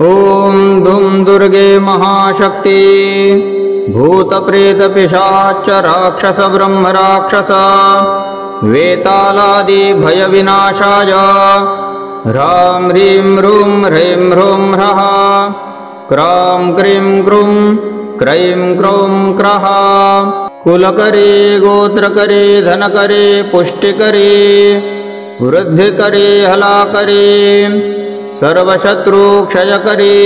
ॐ धुं दुर्गे महाशक्ति भूतप्रेतपिशाच राक्षस ब्रह्मराक्षस वेतालादि भयविनाशाय ह्रां ह्रीं ह्रूं ह्रैं ह्रूं ह्रः क्रां क्रीं क्रूं क्रैं क्रौं क्रः कुलकरी गोत्रकरी धनकरी पुष्टिकरी वृद्धिकरी हलाकरी सर्वशत्रुक्षयकरी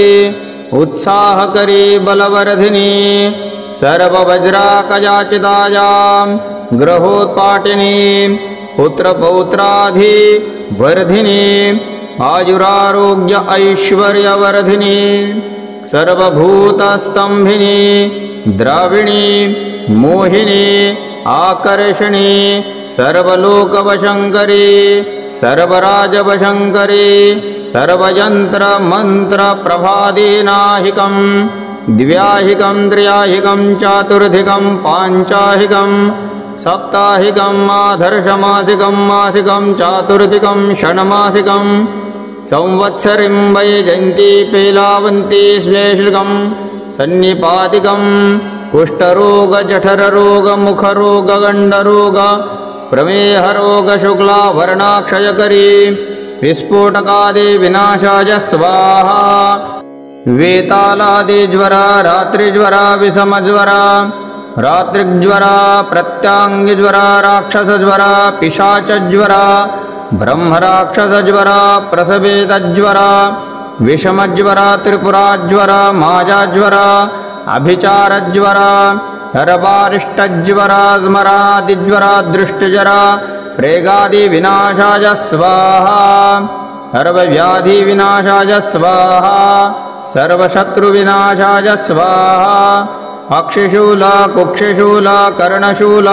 उत्साहकरी बलवर्धिनी सर्ववज्राकयाचितायां ग्रहोत्पाटिनी पुत्रपौत्राधिवर्धिनी आयुरारोग्य ऐश्वर्यवर्धिनी सर्वभूतस्तंभिनी द्राविणी मोहिनी आकर्षणी सर्वलोकवशंकरी सर्वराजवशंकरी सर्वयन्त्रमन्त्रप्रभादीनाहिकं द्व्याहिकं त्र्याहिकं चातुर्धिकं पाञ्चाहिकं साप्ताहिकं आधर्षमासिकं मासिकं चातुर्धिकं षण्मासिकं संवत्सरीं वैजयन्ती पेलावन्ती श्लेष्लिकं सन्निपातिकं कुष्ठरोग जठररोग मुखरोग गण्डरोग प्रमेहरोग शुक्लाभरणाक्षयकरी विस्फोटकादि विनाशाय स्वाहा वेतालादिज्वरा रात्रिज्वरा विषमज्वरा रात्रिज्वरा प्रत्यांगिज्वरा राक्षसज्वरा पिशाचज्वरा ब्रह्मराक्षसज्वरा प्रसवेदज्वरा विषमज्वरा त्रिपुराज्वरा मायाज्वरा अभिचारज्वरा हरवारिष्टज्वरा स्मरादिज्वरा दृष्टिज्वरा प्रेगादि विनाशाय स्वाहा सर्वव्याधि विनाशाय स्वाहा सर्वशत्रु विनाशाय स्वाहा अक्षिशूल कुक्षिशूल कर्णशूल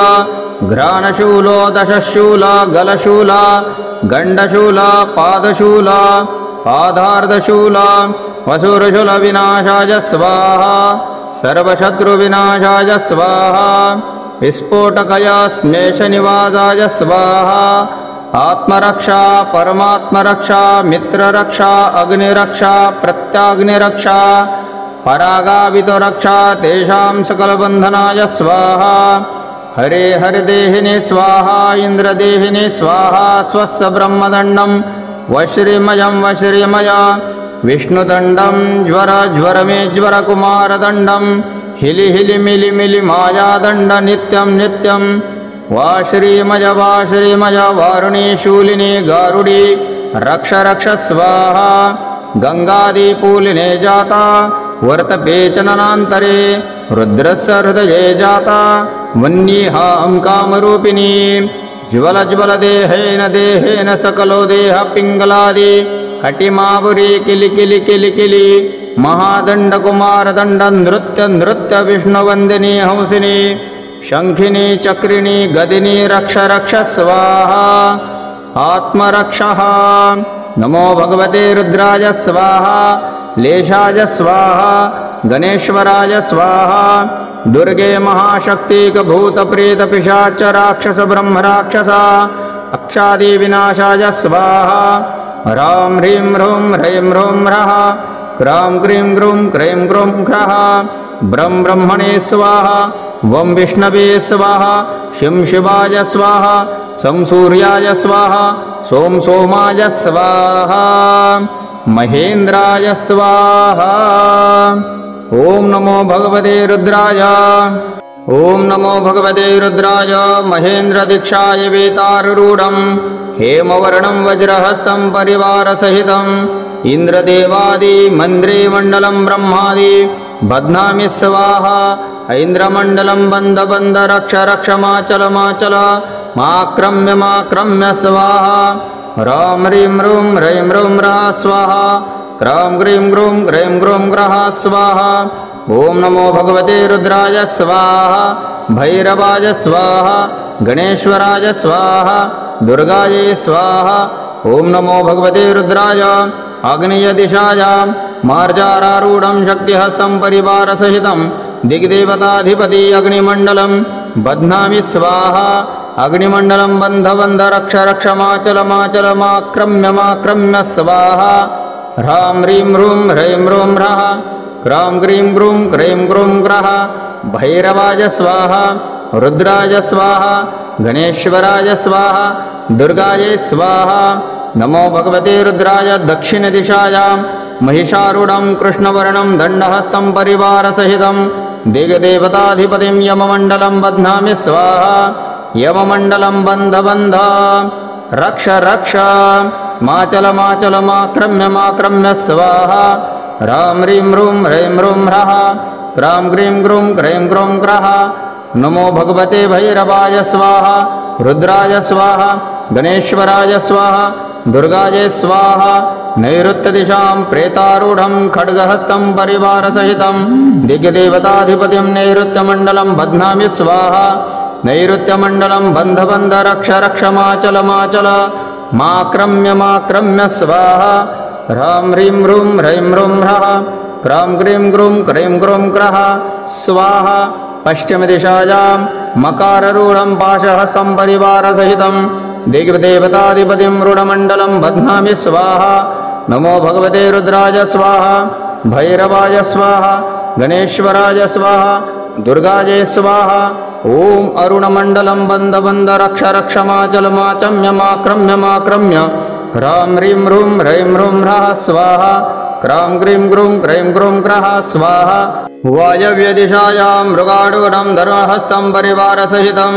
घ्राणशूल दशशूल गलशूल गण्डशूल पादशूल पादार्धशूल वसुरशूल विनाशाय स्वाहा सर्वशत्रु विनाशाय स्वाहा विस्फोटकय स्मेषनिवासाय स्वाहा आत्मरक्षा परमात्मरक्षा मित्ररक्षा अग्निरक्षा प्रत्याग्निरक्षा परागावितरक्षा तेषां सकलबन्धनाय स्वाहा हरे हरिदेहिने स्वाहा इन्द्रदेहिने स्वाहा स्वस्य ब्रह्मदण्डं वश्रीमयं वश्रीमया विष्णुदण्डं ज्वर ज्वरमे ज्वरकुमारदण्डं हिलि हिलि मिलि मिलि मायादण्ड नित्यं नित्यं वा श्रीमय वारुणी शूलिनी गारुडी रक्ष रक्ष स्वाहा गंगादिपूलिने जाता वर्तपेचननान्तरे रुद्रस्य हृदये जाता वह्निहां कामरूपिणी ज्वल ज्वल देहेन सकलो देह पिङ्गलादि कटिमावुरी किलि किलि किलि किलि महादण्ड कुमारदण्ड नृत्य नृत्य विष्णुवन्दिनी हंसिनी शंखिनी चक्रिणी गदिनी रक्ष रक्ष स्वाहा आत्मरक्षः नमो भगवते रुद्राय स्वाहा लेशाय स्वाहा गणेश्वराय स्वाहा दुर्गे महाशक्तिक भूत प्रेत पिशाच राक्षस ब्रह्म राक्षस अक्षादि विनाशाय स्वाहा ह्रां ह्रीं ह्रूं ह्रैं ह्रूं ह्रः क्रां क्रीं क्रूं क्रैं क्रूं क्रः ब्रं ब्रह्मणे स्वाहा वं विष्णवे स्वाहा शिं शिवाय स्वाहा सं सूर्याय स्वाहा सों सोमाय स्वाहा महेन्द्राय स्वाहा ॐ नमो भगवते रुद्राय ॐ नमो भगवते रुद्राय महेन्द्रदीक्षाय वेतारूढं हेमवर्णं वज्रहस्तं परिवारसहितम् इन्द्रदेवादि मन्द्रे मण्डलं ब्रह्मादि बध्नामि स्वाहा ऐन्द्रमण्डलं बन्ध बन्ध रक्ष रक्ष माचल माचल माक्रम्य स्वाहा ह्रां ह्रीं ह्रूं ह्रैं ह्रूं ह्रः स्वाहा क्रां क्रीं क्रूं क्रैं क्रूं क्रः स्वाहा ॐ नमो भगवते रुद्राय स्वाहा भैरवाय स्वाहा गणेश्वराय स्वाहा दुर्गायै स्वाहा ॐ नमो भगवते रुद्राय आग्नेयदिशायां मार्जारारूढं शक्तिहस्तं परिवारसहितं दिग्देवताधिपति अग्निमण्डलं बध्नामि स्वाहा अग्निमण्डलं बन्ध बन्ध रक्ष रक्ष माचल माचल माक्रम्य स्वाहा ह्रां ह्रीं ह्रूं ह्रैं ह्रूं ह्रः क्रां क्रीं क्रूं क्रैं क्रूं क्रः भैरवाय स्वाहा रुद्राय स्वाहा गणेश्वराय स्वाहा दुर्गायै स्वाहा नमो भगवते रुद्राय दक्षिणदिशायां महिषारूढं कृष्णवर्णं दण्डहस्तं परिवारसहितं दिग्देवताधिपतिं यममण्डलं बध्नामि स्वाहा यममण्डलं बन्ध बन्ध रक्ष रक्ष माचल माचल माक्रम्य माक्रम्य स्वाहा ह्रां ह्रीं ह्रूं ह्रैं ह्रूं ह्रः क्रां क्रीं क्रूं क्रैं क्रूं क्रः नमो भगवते भैरवाय स्वाहा रुद्राय स्वाहा गणेश्वराय स्वाहा दुर्गायै स्वाहा नैऋत्यदिशां प्रेतारूढं खड्गहस्तं परिवारसहितं दिग्देवताधिपतिं नैऋत्यमण्डलं बध्नामि स्वाहा नैऋत्यमण्डलं बन्ध बन्ध रक्ष रक्ष माचल माचल माक्रम्य माक्रम्य स्वाहा ह्रां ह्रीं ह्रूं ह्रैं ह्रूं ह्रः क्रां क्रीं क्रूं क्रैं क्रूं क्रः स्वाहा पश्चिमदिशायां मकाररूढं पाशहस्तं परिवारसहितं दिग्देवताधिपतिं रूढमण्डलं बध्नामि स्वाहा नमो भगवते रुद्राय स्वाहा भैरवाय स्वाहा गणेश्वराय स्वाहा दुर्गायै स्वाहा ॐ अरुणमण्डलं बन्ध बन्ध रक्ष रक्ष माचल माचम्य माक्रम्य माक्रम्य ह्रां ह्रीं ह्रूं ह्रैं ह्रूं ह्रः स्वाहा क्रां क्रीं क्रूं क्रैं क्रूं क्रः स्वाहा वायव्यदिशायां मृगारूढं धर्महस्तं परिवारसहितं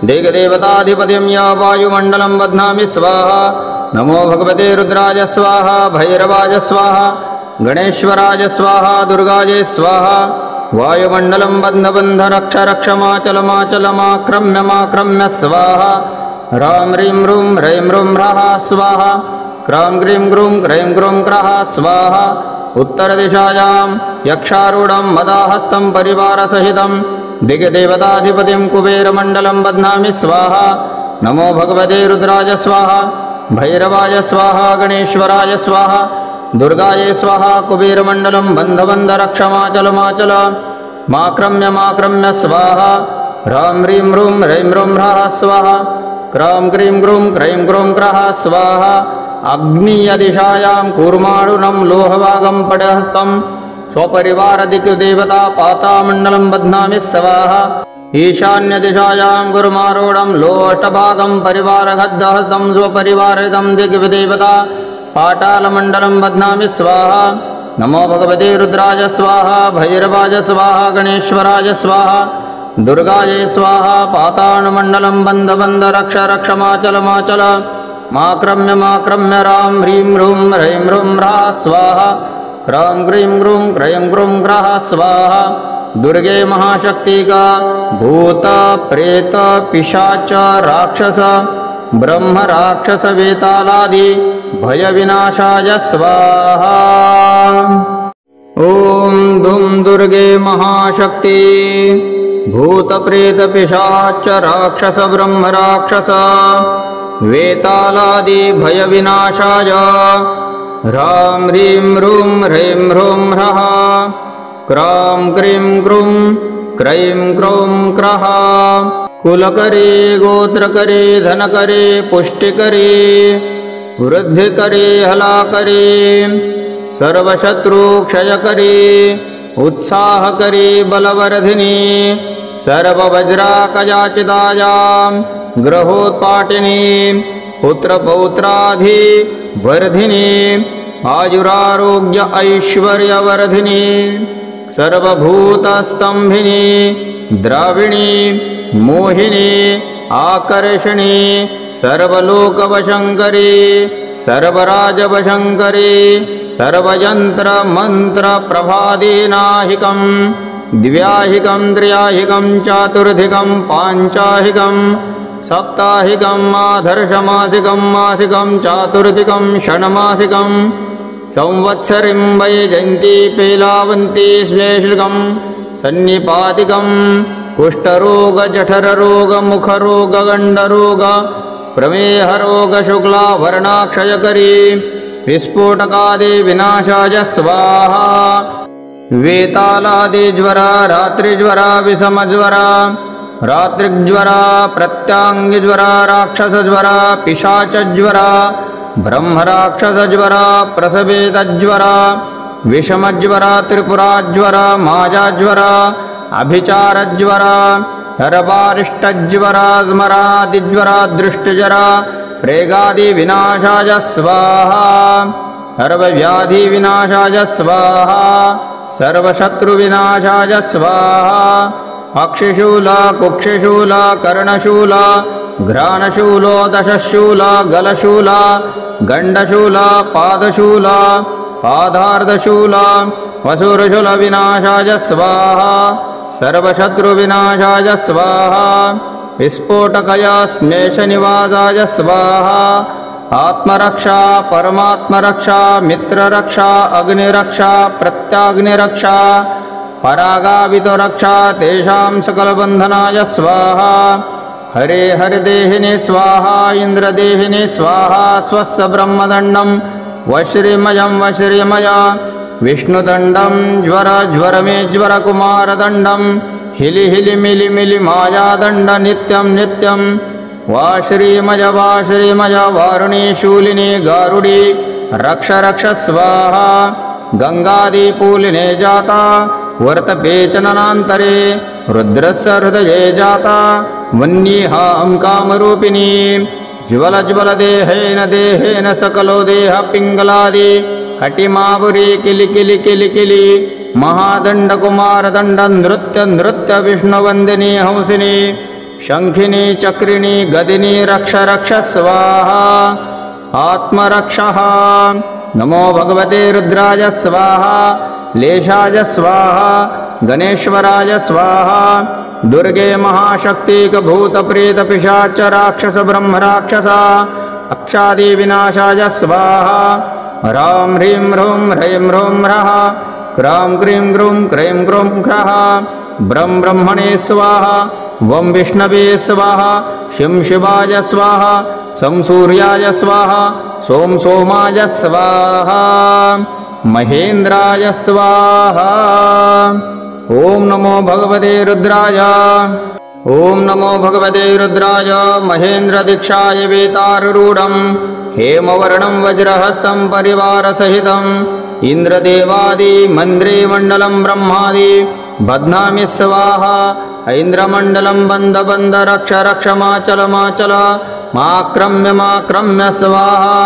दिग्देवताधिपतिं या वायुमण्डलं बध्नामि स्वाहा नमो भगवते रुद्राय स्वाहा भैरवाय स्वाहा गणेश्वराय स्वाहा दुर्गायै स्वाहा वायुमण्डलं बन्ध बन्ध रक्ष रक्ष माचल माचल माक्रम्य माक्रम्य स्वाहा ह्रां ह्रीं ह्रूं ह्रैं ह्रूं ह्रः स्वाहा क्रां क्रीं क्रूं क्रैं क्रूं क्रः स्वाहा उत्तरदिशायां यक्षारूढं मदाहस्तं परिवारसहितं दिग्देवताधिपतिं कुबेरमण्डलं बध्नामि स्वाहा नमो भगवते रुद्राय स्वाहा भैरवाय स्वाहा गणेश्वराय स्वाहा दुर्गायै स्वाहा कुबेरमण्डलं बन्ध बन्ध रक्ष माचल माचल माक्रम्य माक्रम्य स्वाहा ह्रां ह्रीं ह्रूं ह्रैं ह्रूं ह्रः स्वाहा क्रां क्रीं क्रूं क्रैं क्रूं क्रः स्वाहा अग्नीयदिशायां कूर्माणुनं लोहभागं पटहस्तं स्वपरिवारदिक्देवता पातामण्डलं बध्नामि स्वाहा ईशान्यदिशायां गुरुमारूढं लोष्टभागं परिवारगद्धहस्तं स्वपरिवारितं दिग्देवता पाटालमण्डलं बध्नामि स्वाहा नमो भगवते रुद्राय स्वाहा भैरवाय स्वाहा गणेश्वराय स्वाहा दुर्गायै स्वाहा पातालमण्डलं बन्ध बन्ध रक्ष रक्ष माचल माचल माक्रम्य माक्रम्य ह्रां ह्रीं ह्रूं ह्रैं ह्रूं ह्रः स्वाहा क्रां क्रीं क्रूं क्रैं क्रूं क्रः स्वाहा दुर्गे महाशक्तिका भूत प्रेत पिशाच राक्षस ब्रह्म राक्षस वेतालादि भयविनाशाय स्वाहा ॐ दुं दुर्गे महाशक्ति भूत प्रेत पिशाच राक्षस ब्रह्म राक्षस वेतालादि भयविनाशाय ह्रां ह्रीं ह्रूं ह्रैं ह्रूं ह्रः क्रां क्रीं क्रूं क्रैं क्रूं क्रः कुलकरी गोत्रकरी धनकरी पुष्टिकरी वृद्धिकरी हलाकरी सर्वशत्रुक्षयकरी उत्साहकरी बलवर्धिनी सर्ववज्राकयाचितायां ग्रहोत्पाटिनी पुत्रपौत्राधिवर्धिनी आयुरारोग्य ऐश्वर्यवर्धिनी सर्वभूतस्तंभिनी द्राविणी मोहिनी आकर्षणी सर्वलोकवशंकरी सर्वराजवशंकरी सर्वयंत्रमंत्रप्रभादीनाहिकं द्व्याहिकं त्र्याहिकं चातुर्धिकं पांचाहिकं सप्ताहिकं आधर्षमासिकं मासिकं चातुर्धिकं षण्मासिकं संवत्सरिं वैजयन्ती पेलावन्ती श्लेषिकं सन्निपातिकं कुष्ठरोग जठररोग मुखरोग गण्डरोग प्रमेहरोग शुक्लाभरणाक्षयकरी विस्फोटकादि विनाशाय स्वाहा वेतालादिज्वरा रात्रिज्वरा विषमज्वरा रात्रिज्वरा प्रत्याङ्गज्वरा राक्षसज्वरा पिशाचज्वरा ब्रह्मराक्षसज्वरा प्रसवेदज्वरा विषमज्वरा त्रिपुराज्वरा मायाज्वरा अभिचारज्वरा सर्वारिष्टज्वरा स्मरादिज्वरा दृष्टजरा प्रेगादिविनाशाय स्वाहा सर्वव्याधिविनाशाय स्वाहा सर्वशत्रुविनाशाय स्वाहा अक्षिशूला कुक्षिशूला कर्णशूला घ्राणशूलो दशशूला गलशूला गण्डशूला पादशूला पादार्धशूला वसुरशूलविनाशाय स्वाहा सर्वशत्रुविनाशाय स्वाहा विस्फोटकया स्नेशनिवासाय स्वाहा आत्मरक्षा परमात्मरक्षा मित्ररक्षा अग्निरक्षा प्रत्याग्निरक्षा परागावितरक्षा तेषां सकलबन्धनाय स्वाहा हरे हरिदेहिने स्वाहा इन्द्रदेहिने स्वाहा स्वस्य ब्रह्मदण्डं वश्रीमयं वश्रीमय विष्णुदण्डं ज्वरमे ज्वरकुमारदण्डं हिलि हिलि मिलि मिलि मायादण्ड नित्यं नित्यं वा श्रीमय वारुणी शूलिनी गारुडी रक्ष रक्ष स्वाहा गंगादिपूलिने जाता वर्तपेचननान्तरे रुद्रस्य हृदये जाता वह्निहां कामरूपिणी ज्वल ज्वल देहेन सकलो देह पिङ्गलादि कटिमावुरी किलि किलि किलि किलि महादण्ड कुमारदण्ड नृत्य नृत्य विष्णुवन्दिनी हंसिनी शङ्खिनी चक्रिणी गदिनी रक्ष रक्ष स्वाहा आत्मरक्षः नमो भगवते रुद्राय स्वाहा लेशाय स्वाहा गणेश्वराय स्वाहा दुर्गे महाशक्तिकभूतप्रेतपिशाच राक्षस ब्रह्मराक्षस अक्षादि विनाशाय स्वाहा ह्रां ह्रीं ह्रूं ह्रैं ह्रूं ह्रः क्रां क्रीं ग्रूं क्रैं ग्रूं क्रः ब्रं ब्रह्मणे स्वाहा वं विष्णवे स्वाहा शिं शिवाय स्वाहा सं सूर्याय स्वाहा सों सोमाय स्वाहा महेन्द्राय स्वाहा ॐ नमो भगवते रुद्राय ॐ नमो भगवते रुद्राय महेन्द्रदीक्षाय वेतारूढं हेमवर्णं वज्रहस्तं परिवारसहितं इन्द्रदेवादिमन्त्रे मण्डलं ब्रह्मादि बध्नामि स्वाहा ऐन्द्रमण्डलं बन्ध बन्ध रक्ष रक्ष माचल माचल माक्रम्य स्वाहा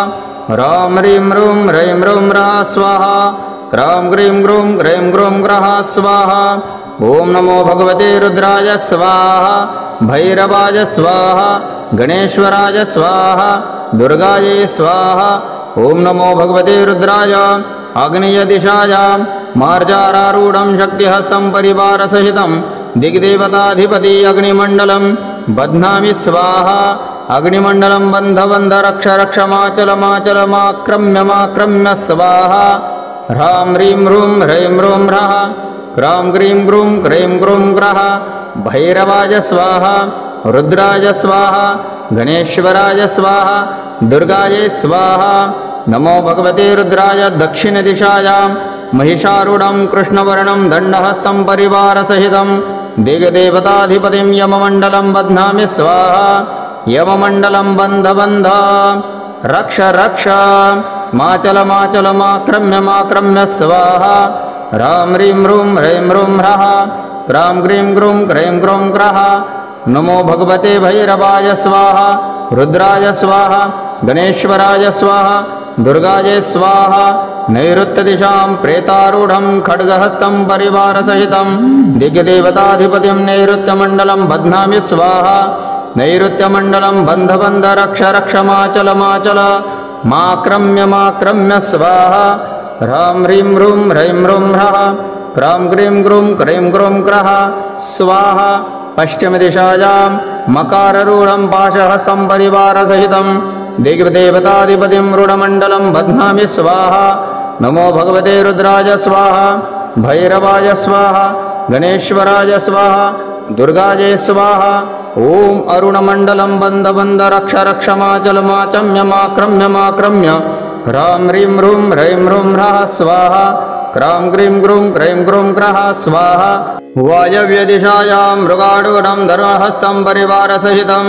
ह्रां ह्रीं ह्रूं ह्रैं ह्रूं ह्रः स्वाहा क्रां क्रीं ग्रूं क्रैं ग्रूं ग्रः स्वाहा ॐ नमो भगवते रुद्राय स्वाहा भैरवाय स्वाहा गणेश्वराय स्वाहा दुर्गायै स्वाहा ॐ नमो भगवते रुद्राय आग्नेयदिशायां मार्जारारूढं शक्तिहस्तं परिवारसहितं दिग्देवताधिपति अग्निमण्डलं बध्नामि स्वाहा अग्निमण्डलं बन्ध बन्ध रक्ष रक्ष माचल माचल माक्रम्य स्वाहा ह्रां ह्रीं ह्रूं ह्रैं ह्रूं ह्रः क्रां क्रीं ग्रूं क्रैं ग्रूं ग्रः भैरवाय स्वाहा रुद्राय स्वाहा गणेश्वराय स्वाहा दुर्गायै स्वाहा नमो भगवते रुद्राय दक्षिणदिशायां महिषारूढं कृष्णवर्णं दण्डहस्तं परिवारसहितं दिग्देवताधिपतिं यममण्डलं बध्नामि स्वाहा यममण्डलं बन्ध बन्ध रक्ष रक्ष माचल माचल माक्रम्य स्वाहा ह्रां ह्रीं ह्रूं ह्रैं ह्रूं ह्रः क्रां क्रीं ग्रूं क्रैं ग्रूं क्रः नमो भगवते भैरवाय स्वाहा रुद्राय स्वाहा गणेश्वराय स्वाहा दुर्गायै स्वाहा नैऋत्यदिशां प्रेतारूढं खड्गहस्तं परिवारसहितं दिग्देवताधिपतिं नैऋत्यमण्डलं बध्नामि स्वाहा नैऋत्यमण्डलं बन्ध बन्ध रक्ष रक्ष माचल माचल माक्रम्य स्वाहा ह्रां ह्रीं ह्रूं ह्रैं ह्रूं ह्रः क्रां क्रीं ग्रूं क्रैं ग्रूं क्रः स्वाहा पश्चिमदिशायां मकाररूढं पाशहस्तं परिवारसहितं दिग्देवताधिपतिं रूढमण्डलं बध्नामि स्वाहा नमो भगवते रुद्राय स्वाहा भैरवाय स्वाहा गणेश्वराय स्वाहा दुर्गायै स्वाहा ॐ अरुणमण्डलं बन्ध बन्ध रक्ष रक्ष माचल माचम्य माक्रम्य ह्रां ह्रीं ह्रूं ह्रैं ह्रूं ह्रः स्वाहा क्रां क्रीं ग्रूं क्रैं ग्रूं क्रः स्वाहा वायव्यदिशायां मृगारूढं धर्महस्तं परिवारसहितं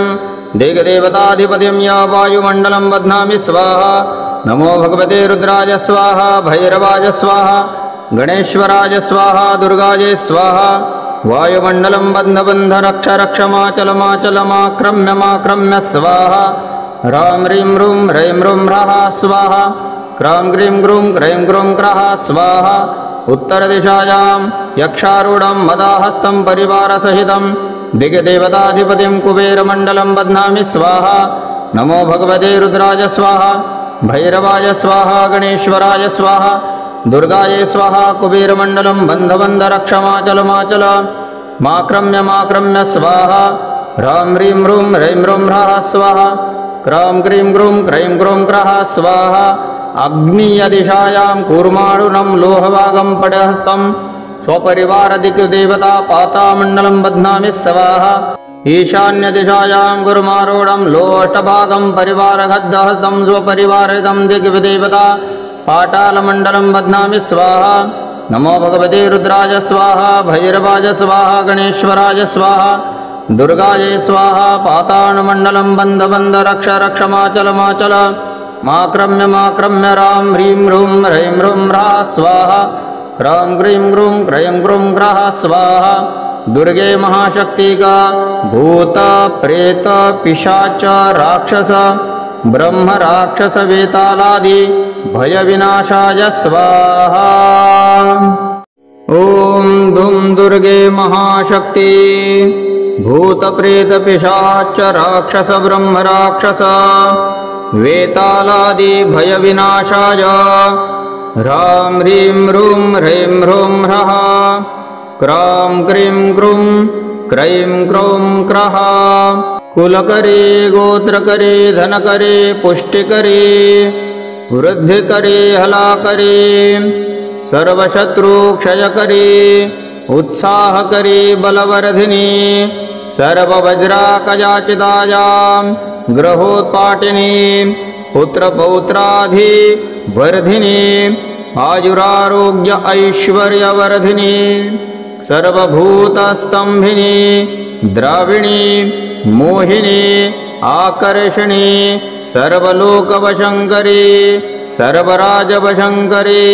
दिग्देवताधिपतिं या वायुमण्डलं बध्नामि स्वाहा। नमो भगवते रुद्राय स्वाहा, भैरवाय स्वाहा, गणेश्वराय स्वाहा, दुर्गाय स्वाहा। वायुमण्डलं बन्ध बन्ध रक्ष रक्ष माचल माचल माक्रम्य माक्रम्य स्वाहा। ह्रां ह्रीं रूं ह्रैं रूं ह्रः स्वाहा। क्रां ग्रीं ग्रूं क्रैं ग्रूं क्रः स्वाहा। उत्तरदिशायां यक्षारूढं मदाहस्तं परिवारसहितं दिग्देवताधिपतिं कुबेरमण्डलं बध्नामि स्वाहा। नमो भगवते रुद्राय स्वाहा, भैरवाय स्वाहा, गणेश्वराय स्वाहा, दुर्गाय स्वाहा। कुबेरमण्डलं बन्ध बन्ध रक्ष माचल माचल माक्रम्य माक्रम्य स्वाहा। ह्रां ह्रीं रूं ह्रैं रूं ह्रः स्वाहा। क्रां ग्रीं ग्रूं क्रैं ग्रूं क्रः स्वाहा। अग्नियदिशायां कूर्माणुनं लोहभागं पटहस्तं स्वपरिवारदिक्देवता पातामण्डलं बध्नामि स्वाहा। ईशान्यदिशायां गुरुमारूढं लोष्टभागं परिवारगद्धहस्तं स्वपरिवारितं दिग्देवता पातालमण्डलं बध्नामि स्वाहा। नमो भगवते रुद्राय स्वाहा, भैरवाय स्वाहा, गणेश्वराय स्वाहा, दुर्गाय स्वाहा। पातालमण्डलं बन्ध बन्ध रक्ष रक्ष माचल माचल माक्रम्य माक्रम्य ह्रां ह्रीं रूं ह्रैं रूं ह्रः स्वाहा। क्रां ग्रीं ग्रूं क्रैं ग्रूं क्रः स्वाहा। दुर्गे महाशक्तिका भूत प्रेत पिशाच राक्षस ब्रह्म राक्षस वेतालादि भय विनाशाय स्वाहा। ओम दुम दुर्गे महाशक्ति भूत प्रेत पिशाच राक्षस ब्रह्म राक्षस वेतालादि भय विनाशाय ह्रां ह्रीं रूं ह्रैं रूं ह्रः क्रां ग्रीं ग्रूं क्रैं ग्रूं क्रः। कुलकरी गोत्रकरी धनकरी पुष्टिकरी वृद्धिकरी हलाकरी सर्वशत्रुक्षयकरी उत्साहकरी बलवर्धिनी सर्ववज्राकयाचितायां ग्रहोत्पाटिनी पुत्रपौत्राधि वर्धिनी आयुरारोग्य ऐश्वर्यवर्धिनी सर्वभूतस्तंभिनी द्राविणी मोहिनी आकर्षणी सर्वलोकवशंकरी सर्वराजवशंकरी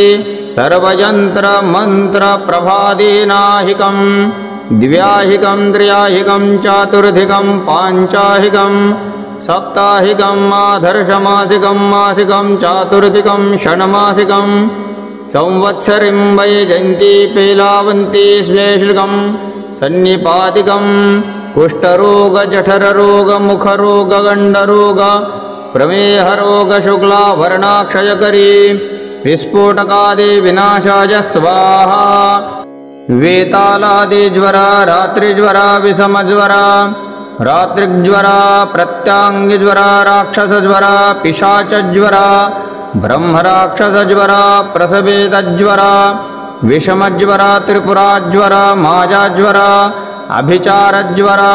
सर्वयंत्रमंत्रप्रभादीनाहिकं द्व्याहिकं त्र्याहिकं चातुर्धिकं पांचाहिकं सप्ताहिकं आधर्षमासिकं मासिकं चातुर्धिकं षण्मासिकं संवत्सरिं वैजयन्ती पेलावन्ती श्लेष्लिकं सन्निपातिकं कुष्ठरोग जठररोग मुखरोग गण्डरोग प्रमेहरोग शुक्लाभरणाक्षयकरी विस्फोटकादि विनाशाय स्वाहा। वेतालादिज्वरा रात्रिज्वरा विषमज्वरा रात्रिज्वरा प्रत्यांगिज्वरा राक्षसज्वरा पिशाचज्वरा ब्रह्मराक्षसज्वरा प्रसवेदज्वरा विषमज्वरा त्रिपुराज्वरा मायाज्वरा अभिचारज्वरा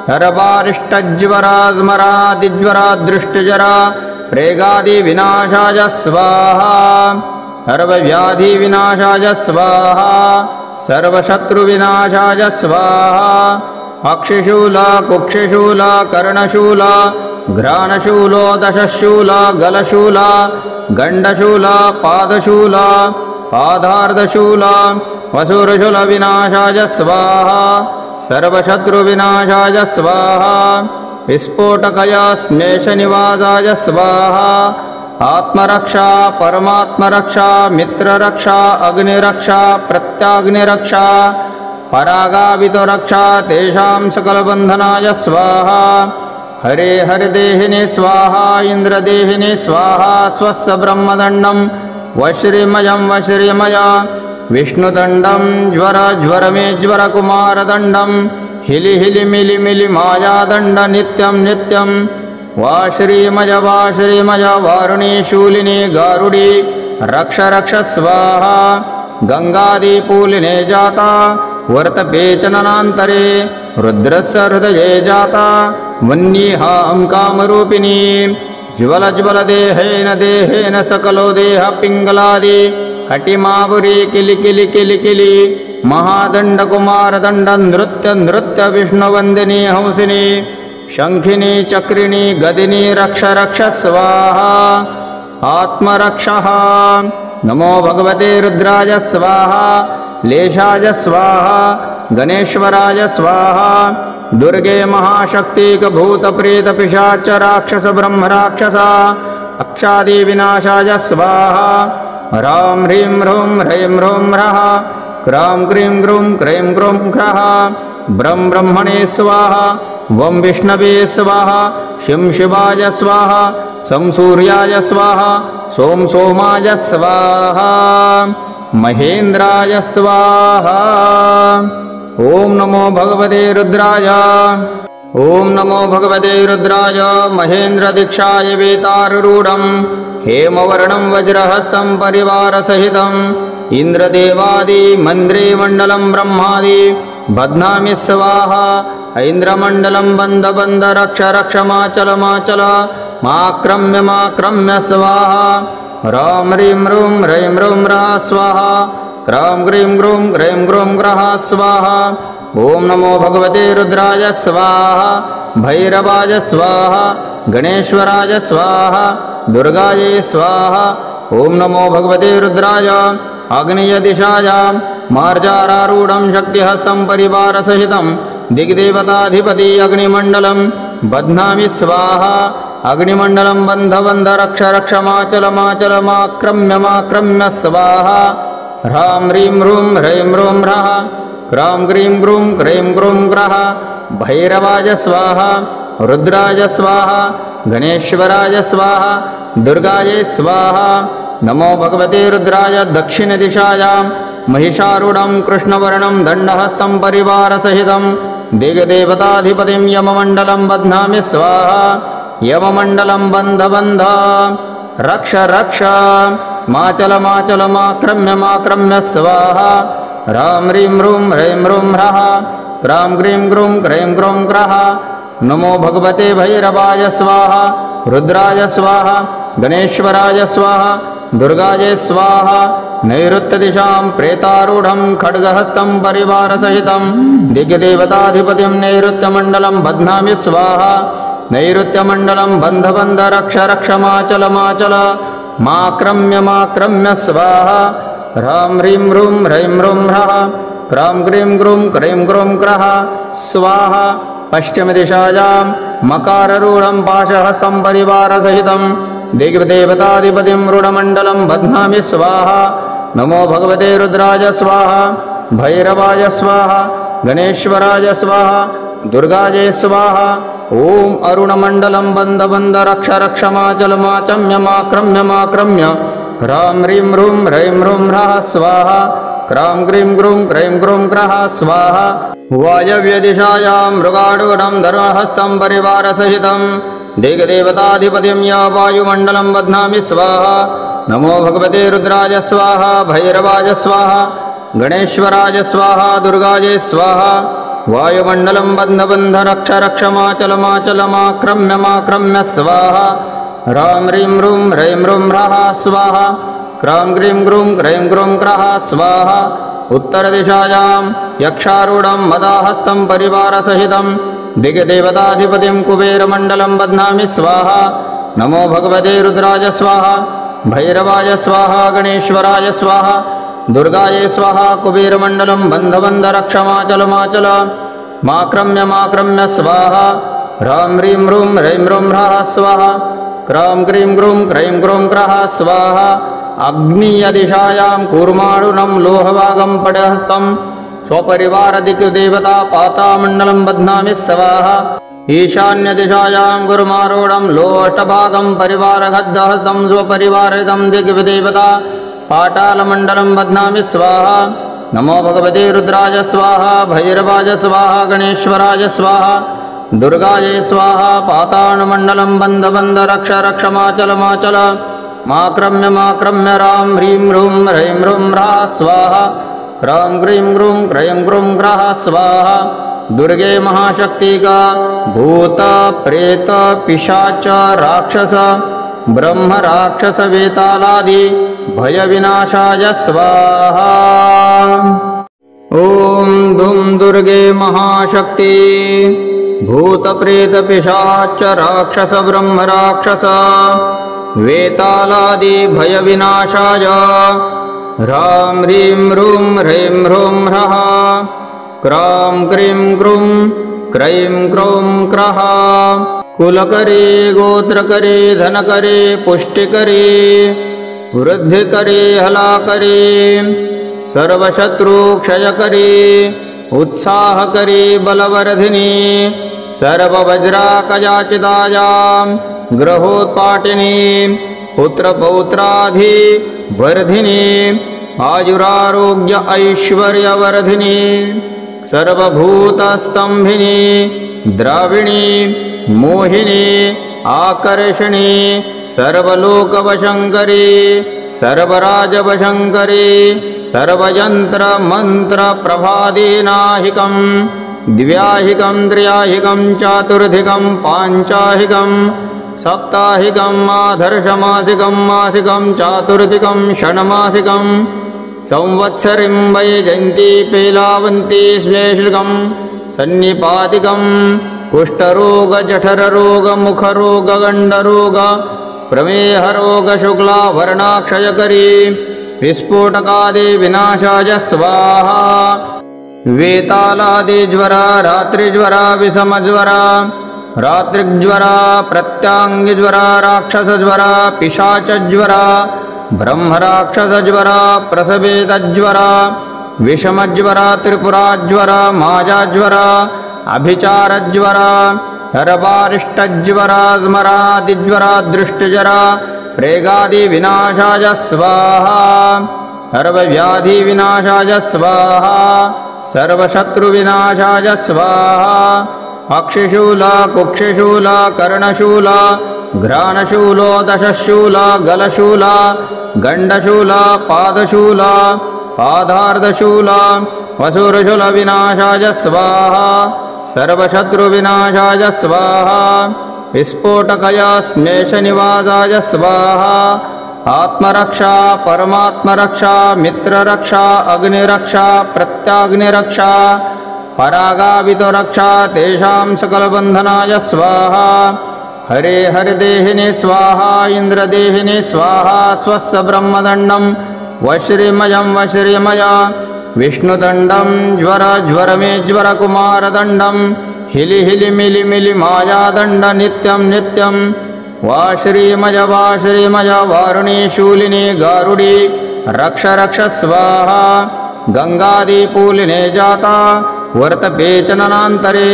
हरवारिष्टज्वरा स्मरादिज्वरा दृष्टिज्वरा प्रेगादि विनाशाय स्वाहा। सर्वव्याधि विनाशाय स्वाहा। सर्वशत्रुविनाशाय स्वाहा। अक्षिशूला कुक्षिशूला कर्णशूला घ्राणशूलो दशशूला गलशूला गण्डशूला पादशूला पादार्धशूला वसुरशूल विनाशाय स्वाहा। सर्वशत्रुविनाशाय स्वाहा। विस्फोटकया स्मेषनिवासाय स्वाहा। आत्मरक्षा परमात्मरक्षा मित्ररक्षा अग्निरक्षा प्रत्याग्निरक्षा परागावितरक्षा तेषां सकलबन्धनाय स्वाहा। हरे हरिदेहिने स्वाहा इन्द्रदेहिने स्वाहा। स्वस्य ब्रह्मदण्डं वश्रीमयं वश्रीमया विष्णुदण्डं ज्वर ज्वरमे ज्वरकुमारदण्डं हिलि हिलि मिलि मिलि मायादण्ड नित्यं नित्यं वा श्रीमय वारुणी शूलिनी गारुडी रक्ष रक्ष स्वाहा। गंगादिपूलिने जाता वर्तपेचननान्तरे रुद्रस्य हृदये जाता वह्निहां कामरूपिणी ज्वल देहेन देहेन सकलो देह पिङ्गलादि कटिमावुरी किलि किलि किलि किलि महादण्ड कुमारदण्ड नृत्य नृत्य विष्णुवन्दिनी हंसिनी शङ्खिनी चक्रिणी गदिनी रक्ष रक्ष स्वाहा आत्मरक्षः नमो भगवते रुद्राय स्वाहा लेशाय स्वाहा गणेश्वराय स्वाहा दुर्गे महाशक्तिक भूत प्रेत पिशाच राक्षस ब्रह्म राक्षस अक्षादि विनाशाय स्वाहा ह्रां ह्रीं ह्रूं ह्रैं ह्रूं ह्रः क्रां क्रीं ग्रूं क्रैं ग्रूं क्रः ब्रं ब्रह्मणे स्वाहा वं विष्णवे स्वाहा शिं शिवाय स्वाहा सं सूर्याय स्वाहा सों सोमाय स्वाहा महेन्द्राय स्वाहा ॐ नमो भगवते रुद्राय ॐ नमो भगवते रुद्राय महेन्द्र दीक्षाय वेतारूढं हेमवर्णं वज्रहस्तं परिवारसहितम् इंद्रदेवादि मन्द्रे मण्डलं ब्रह्मादि बध्नामि स्वाहा ऐन्द्रमण्डलं बन्ध बन्ध रक्ष रक्ष माचल माचल माक्रम्य स्वाहा ह्रां ह्रीं ह्रूं ह्रैं ह्रूं ह्रः स्वाहा क्रां क्रीं ग्रूं क्रैं ग्रूं क्रः स्वाहा ॐ नमो भगवते रुद्राय स्वाहा भैरवाय स्वाहा गणेश्वराय स्वाहा दुर्गाय स्वाहा ॐ नमो भगवते रुद्राय आग्नेयदिशायां मार्जारारूढं शक्तिहस्तं परिवारसहितं दिग्देवताधिपति अग्निमण्डलं बध्नामि स्वाहा अग्निमण्डलं बन्ध बन्ध रक्ष रक्ष माचल माचल माक्रम्य स्वाहा ह्रां ह्रीं ह्रूं ह्रैं ह्रूं ह्रः क्रां क्रीं ग्रूं क्रैं ग्रूं क्रः भैरवाय स्वाहा रुद्राय स्वाहा गणेश्वराय स्वाहा दुर्गाय स्वाहा नमो भगवते रुद्राय दक्षिणदिशायां महिषारूढं कृष्णवर्णं दण्डहस्तं परिवारसहितं दिग्देवताधिपतिं यममण्डलं बध्नामि स्वाहा यममण्डलं बन्ध बन्ध रक्ष रक्ष माचल माचल माक्रम्य स्वाहा ह्रां ह्रीं ह्रूं ह्रैं ह्रूं ह्रः क्रां क्रीं ग्रूं क्रैं ग्रूं क्रः नमो भगवते भैरवाय स्वाहा रुद्राय स्वाहा गणेश्वराय स्वाहा दुर्गाय स्वाहा नैऋत्यदिशां प्रेतारूढं खड्गहस्तं परिवारसहितं दिग्देवताधिपतिं नैऋत्यमण्डलं बध्नामि स्वाहा नैऋत्यमण्डलं बन्ध बन्ध रक्ष रक्ष माचल माचल माक्रम्य स्वाहा ह्रां ह्रीं ह्रूं ह्रैं ह्रूं ह्रः क्रां क्रीं ग्रूं क्रैं ग्रूं क्रः स्वाहा पश्चिमदिशायां मकाररूढं पाशहस्तं परिवारसहितं दिग्देवताधिपतिं रुडमण्डलं बध्नामि स्वाहा नमो भगवते रुद्राय स्वाहा भैरवाय स्वाहा गणेश्वराय स्वाहा दुर्गाय स्वाहा ॐ अरुणमण्डलं बन्ध बन्ध रक्ष रक्ष माचल माक्रम्य ह्रां ह्रीं ह्रूं ह्रैं ह्रूं ह्रः स्वाहा क्रां क्रीं ग्रूं क्रैं ग्रूं क्रः स्वाहा वायव्यदिशायां मृगारूढं धर्महस्तं परिवारसहितं दिग्देवताधिपतिं या वायुमण्डलं बध्नामि स्वाहा नमो भगवते रुद्राय स्वाहा भैरवाय स्वाहा गणेश्वराय स्वाहा दुर्गाय स्वाहा वायुमण्डलं बन्ध बन्ध रक्ष रक्ष माचल माचल माक्रम्य स्वाहा ह्रां ह्रीं ह्रूं ह्रैं ह्रूं ह्रः स्वाहा क्रां क्रीं ग्रूं क्रैं ग्रूं क्रः स्वाहा उत्तरदिशायां यक्षारूढं मदाहस्तं परिवारसहितं दिग्देवताधिपतिं कुबेरमण्डलं बध्नामि स्वाहा नमो भगवते रुद्राय स्वाहा भैरवाय स्वाहा गणेश्वराय स्वाहा दुर्गाय स्वाहा कुबेरमण्डलं बन्ध बन्ध रक्ष माचल माचल माक्रम्य स्वाहा ह्रां ह्रीं ह्रूं ह्रैं ह्रूं ह्रः स्वाहा क्रां क्रीं ग्रूं क्रैं ग्रूं क्रः स्वाहा अग्नियदिशायां कूर्माणुनं लोहभागं पटहस्तं स्वपरिवारदिक्देवता पातामण्डलं बध्नामि स्वाहा ईशान्यदिशायां गुरुमारूढं लोष्टभागं परिवारगद्धहस्तं स्वपरिवारितं दिग्देवता पाटालमण्डलं बध्नामि स्वाहा नमो भगवते रुद्राय स्वाहा भैरवाय स्वाहा गणेश्वराय स्वाहा दुर्गाय स्वाहा पातालमण्डलं बन्ध बन्ध रक्ष रक्ष माचल माचल माक्रम्य ह्रां ह्रीं ह्रूं ह्रैं ह्रूं ह्रः स्वाहा क्रां क्रीं ग्रूं क्रैं ग्रूं क्रः स्वाहा दुर्गे महाशक्तिका भूत प्रेत पिशाच राक्षस ब्रह्म राक्षस वेतालादि भय विनाशाय स्वाहा ॐ दुं दुर्गे महाशक्ति भूतप्रेतपिशाच राक्षस ब्रह्मराक्षस वेतालादि भयविनाशाय ह्रां ह्रीं ह्रूं ह्रैं ह्रूं ह्रः क्रां क्रीं क्रूं क्रैं क्रौं क्रः कुलकरी गोत्रकरी धनकरी पुष्टिकरी वृद्धिकरी हलाकरी सर्वशत्रुक्षयकरी उत्साहकरी बलवर्धिनी सर्ववज्राकयाचितायां ग्रहोत्पाटिनी पुत्रपौत्राधिवर्धिनी आयुरारोग्य ऐश्वर्यवर्धिनी सर्वभूतस्तंभिनी द्राविणी मोहिनी आकर्षणी सर्वलोकवशंकरी सर्वराजवशंकरी सर्वयंत्रमंत्रप्रभादीनाहिकं द्व्याहिकं त्र्याहिकं चातुर्धिकं पांचाहिकं सप्ताहिकं आधर्षमासिकं मासिकं चातुर्धिकं षण्मासिकं संवत्सरिं वैजयन्ती पेलावन्ती श्लेषिकं सन्निपातिकं कुष्ठरोग जठररोग मुखरोग गण्डरोग प्रमेहरोग शुक्लावर्णाक्षयकरी विस्फोटकादि विनाशाय स्वाहा वेतालादिज्वरा रात्रिज्वरा विषमज्वरा रात्रिज्वरा प्रत्यांगिज्वरा राक्षसज्वरा पिशाचज्वरा ब्रह्मराक्षसज्वरा प्रसवेदज्वरा विषमज्वरा त्रिपुराज्वरा मायाज्वरा अभिचारज्वरा हरपारिष्टज्वरा स्मरादिज्वरा दृष्टिज्वरा प्रेगादि विनाशाय स्वाहा सर्वव्याधि विनाशाय स्वाहा सर्वशत्रुविनाशाय स्वाहा अक्षिशूला कुक्षिशूला कर्णशूला घ्राणशूलो दशशूला गलशूला गण्डशूला पादशूला पादार्धशूला वसुरशूल विनाशाय स्वाहा सर्वशत्रुविनाशाय स्वाहा विस्फोटकया स्मेषनिवासाय स्वाहा आत्मरक्षा परमात्मरक्षा मित्ररक्षा अग्निरक्षा प्रत्याग्निरक्षा परागावितरक्षा तेषां सकलबन्धनाय स्वाहा हरे हरिदेहिने स्वाहा इन्द्रदेहिने स्वाहा स्वस्य ब्रह्मदण्डं वश्रीमयं वश्रीमया विष्णुदण्डं ज्वरमे ज्वरकुमारदण्डं हिलि हिलि मिलि मिलि मायादण्ड नित्यं नित्यं वाश्रीमय वारुणी शूलिनी गारुडी रक्ष रक्ष स्वाहा गंगादिपूलिने जाता वर्तपेचननान्तरे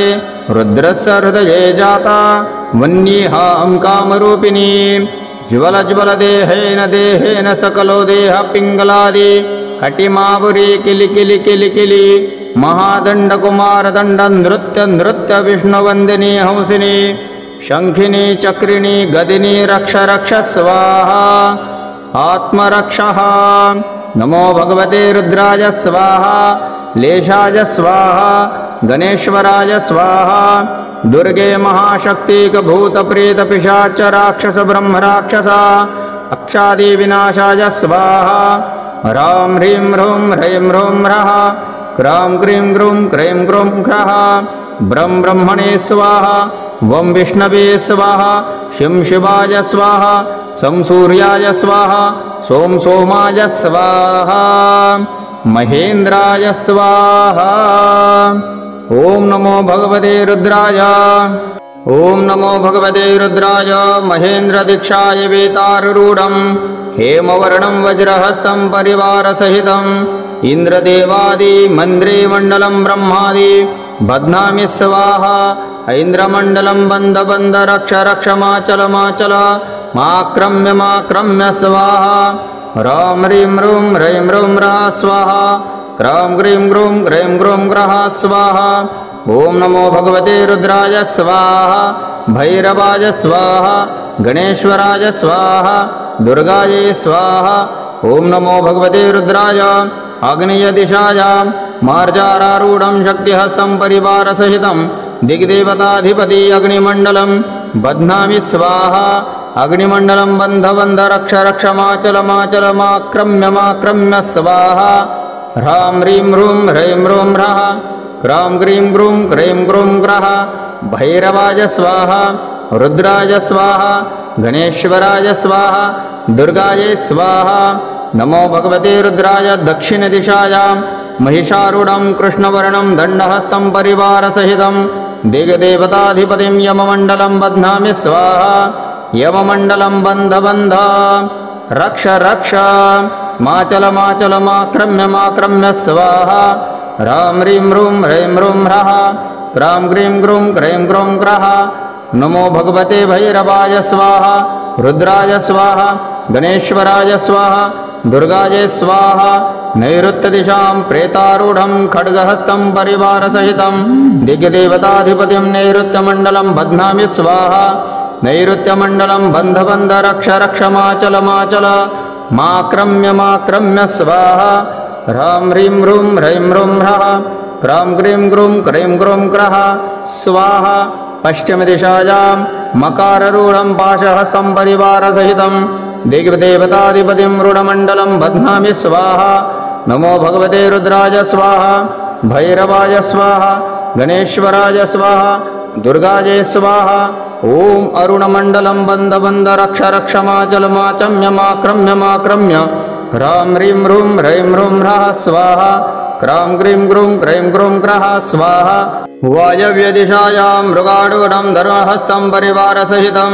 रुद्रस्य हृदये जाता वह्निहां कामरूपिणी ज्वल ज्वल देहेन सकलो देह पिङ्गलादि कटिमावुरी किलि किलि किलि किलि महादण्ड कुमारदण्ड नृत्य नृत्य विष्णुवन्दिनी हंसिनी शंखिनी चक्रिणी गदिनी रक्ष रक्ष स्वाहा आत्मरक्षः नमो भगवते रुद्राय स्वाहा लेशाय स्वाहा गणेश्वराय स्वाहा दुर्गे महाशक्तिक भूत प्रेत पिशाच राक्षस ब्रह्म राक्षस अक्षादि विनाशाय स्वाहा ह्रां ह्रीं ह्रूं ह्रैं ह्रूं ह्रः क्रां क्रीं क्रूं क्रैं क्रूं क्रः ब्रं ब्रह्मणे स्वाहा वं विष्णवे स्वाहा शिं शिवाय स्वाहा सं सूर्याय स्वाहा सों सोमाय स्वाहा महेन्द्राय स्वाहा ओं नमो भगवते रुद्राय ओं नमो भगवते रुद्राय महेन्द्र दीक्षाय वेतारूढं हेमवर्णं वज्रहस्तं परिवारसहितं इंद्रदेवादि मन्द्रे मण्डलं ब्रह्मादि बध्नामि स्वाहा ऐन्द्रमण्डलं बन्ध बन्ध रक्ष रक्ष माचल माचल माक्रम्य स्वाहा ह्रां ह्रीं ह्रूं ह्रैं ह्रूं ह्रः स्वाहा क्रां क्रीं क्रूं क्रैं क्रूं क्रः स्वाहा ओं नमो भगवते रुद्राय स्वाहा भैरवाय स्वाहा गणेश्वराय स्वाहा दुर्गायै स्वाहा ओं नमो भगवते रुद्राय आग्नेयदिशायां मार्जारारूढं शक्तिहस्तं परिवारसहितं दिग्देवताधिपति अग्निमण्डलं बध्नामि स्वाहा अग्निमण्डलं बन्ध बन्ध रक्ष रक्ष माचल माचल माक्रम्य स्वाहा ह्रां ह्रीं ह्रूं ह्रैं ह्रूं ह्रः क्रां क्रीं ग्रूं क्रैं ग्रूं ग्रः भैरवाय स्वाहा रुद्राय स्वाहा गणेश्वराय स्वाहा दुर्गायै स्वाहा। नमो भगवते रुद्राय दक्षिणदिशायां महिषारूढं कृष्णवर्णं दण्डहस्तं परिवारसहितं दिग्देवताधिपतिं यममण्डलं बध्नामि स्वाहा। यममण्डलं बन्ध बन्ध रक्ष रक्ष माचल माचल माक्रम्य माक्रम्य स्वाहा। रां ह्रीं रूं ह्रैं रूं ह्रः क्रां क्रीं ग्रूं क्रैं ग्रूं ग्रः। नमो भगवते भैरवाय स्वाहा रुद्राय स्वाहा गणेश्वराय स्वाहा दुर्गायै स्वाहा। नैऋत्यदिशां प्रेतारूढं खड्गहस्तं परिवारसहितं दिग्देवताधिपतिं नैऋत्यमण्डलं बध्नामि स्वाहा। नैऋत्यमण्डलं बन्ध बन्ध रक्ष रक्ष माचल माचल माक्रम्य माक्रम्य स्वाहा। रां ह्रीं रूं ह्रैं रूं ह्रः क्रां क्रीं ग्रूं क्रैं ग्रूं ग्रः स्वाहा। पश्चिमदिशायां मकाररूढं पाशहस्तं परिवारसहितं दिग्देवताधिपतिं रुडमण्डलं बध्नामि स्वाहा। नमो भगवते रुद्राय स्वाहा भैरवाय स्वाहा गणेश्वराय स्वाहा दुर्गायै स्वाहा। ॐ अरुणमण्डलं बन्ध बन्ध रक्ष रक्ष माचल माचम्य माक्रम्य माक्रम्य रां ह्रीं रूं ह्रैं रूं ह्रः स्वाहा। क्रां क्रीं ग्रूं क्रैं ग्रूं ग्रः स्वाहा। वायव्यदिशायां मृगारूढं धर्महस्तं परिवारसहितं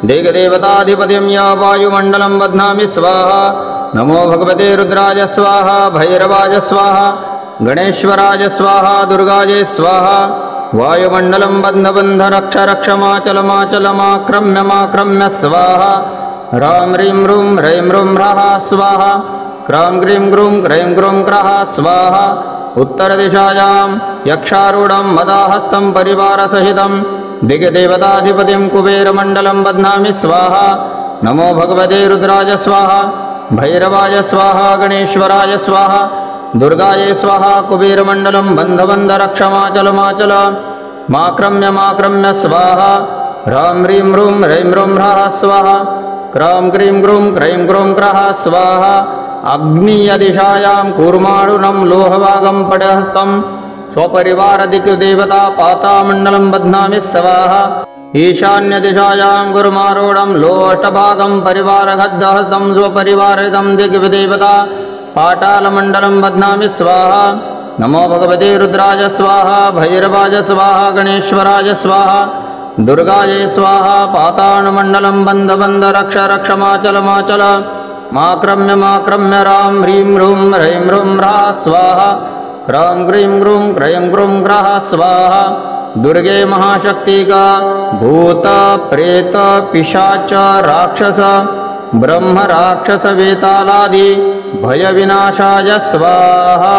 दिग्देवताधिपतिं वायुमण्डलं बध्नामि स्वाहा। नमो भगवते रुद्राय स्वाहा भैरवाय स्वाहा गणेश्वराय स्वाहा दुर्गायै स्वाहा। वायुमण्डलं बन्ध बन्ध रक्ष रक्ष माचल माचल माक्रम्य माक्रम्य स्वाहा। रां ह्रीं रूं ह्रैं रूं ह्रः स्वाहा। क्रां क्रीं ग्रूं क्रैं ग्रूं ग्रः स्वाहा। उत्तरदिशायां यक्षारूढं मदाहस्तं परिवारसहितं दिग्देवताधिपतिं कुबेरमण्डलं बध्नामि स्वाहा। नमो भगवते रुद्राय स्वाहा भैरवाय स्वाहा गणेश्वराय स्वाहा दुर्गायै स्वाहा। कुबेरमण्डलं बन्ध बन्ध रक्ष माचल माचल माक्रम्य माक्रम्य स्वाहा। रां ह्रीं रूं ह्रैं रूं ह्रः स्वाहा। क्रां क्रीं ग्रूं क्रैं ग्रूं ग्रः स्वाहा। अग्नियदिशायां कूर्मारूढं लोहभागं पटहस्तं स्वपरिवारदिक्देवता पातामण्डलं बध्नामि स्वाहा। ईशान्यदिशायां गुरुमारूढं लोष्टभागं परिवारगद्धहस्तं स्वपरिवारितं दिग्देवता पातालमण्डलं बध्नामि स्वाहा। नमो भगवते रुद्राय स्वाहा भैरवाय स्वाहा गणेश्वराय स्वाहा दुर्गायै स्वाहा। पातालमण्डलं बन्ध बन्ध रक्ष रक्ष माचल माचल माक्रम्य माक्रम्य रां ह्रीं रूं ह्रैं रूं ह्रः स्वाहा। क्रां क्रीं ग्रूं क्रैं ग्रूं ग्रः स्वाहा। दुर्गे महाशक्तिका भूत प्रेत पिशाच राक्षस ब्रह्म राक्षस वेतालादि भयविनाशाय स्वाहा।